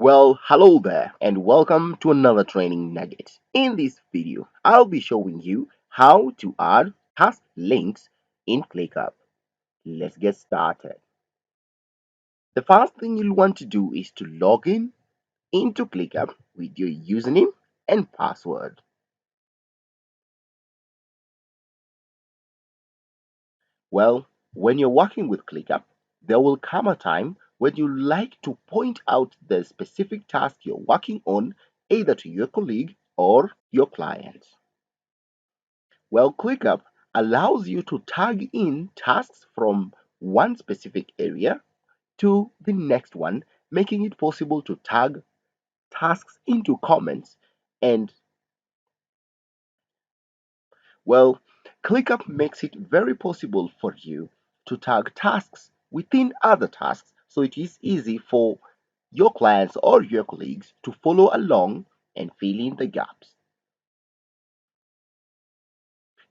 Well, hello there and welcome to another training nugget. In this video, I'll be showing you how to add task links in ClickUp. Let's get started. The first thing you'll want to do is to log in into ClickUp with your username and password. Well, when you're working with ClickUp, there will come a time when you like to point out the specific task you're working on either to your colleague or your client. Well, ClickUp allows you to tag in tasks from one specific area to the next one, making it possible to tag tasks into comments. And well, ClickUp makes it very possible for you to tag tasks within other tasks, so it is easy for your clients or your colleagues to follow along and fill in the gaps.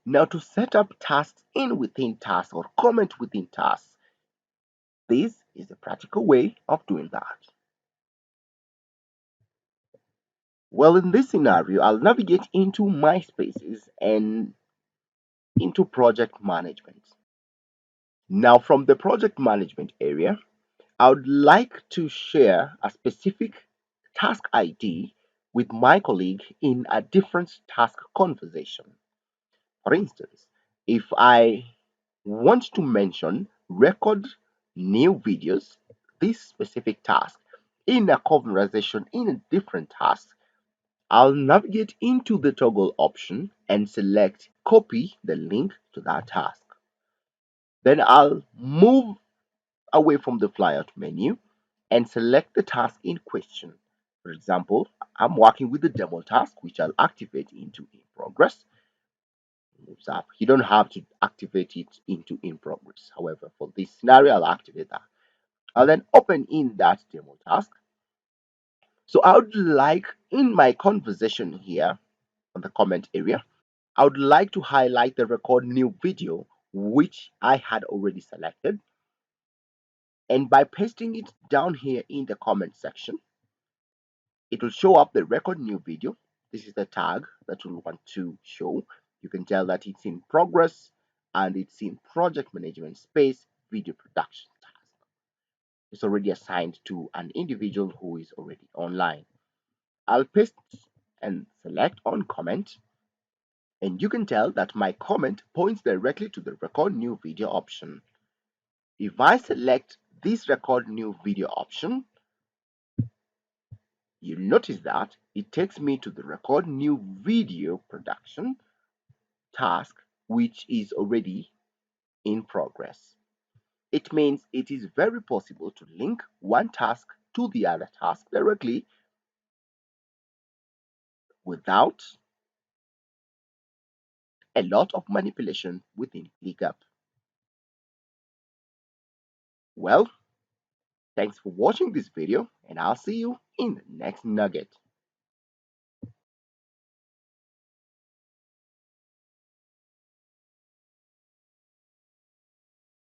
Now, to set up tasks in within tasks or comment within tasks, this is a practical way of doing that. Well, in this scenario, I'll navigate into my spaces and into project management. Now, from the project management area, I would like to share a specific task ID with my colleague in a different task conversation. For instance, if I want to mention record new videos, this specific task, in a conversation in a different task, I'll navigate into the toggle option and select copy the link to that task. Then I'll move away from the flyout menu and select the task in question. For example, I'm working with the demo task, which I'll activate into in progress. You don't have to activate it into in progress. However, for this scenario, I'll activate that. I'll then open in that demo task. So I would like in my conversation here on the comment area, I would like to highlight the record new video, which I had already selected. And by pasting it down here in the comment section, it will show up the record new video. This is the tag that you'll want to show. You can tell that it's in progress and it's in project management space video production task. It's already assigned to an individual who is already online. I'll paste and select on comment, and you can tell that my comment points directly to the record new video option. If I select this record new video option, you'll notice that it takes me to the record new video production task, which is already in progress. It means it is very possible to link one task to the other task directly without a lot of manipulation within ClickUp. Well, thanks for watching this video, and I'll see you in the next nugget.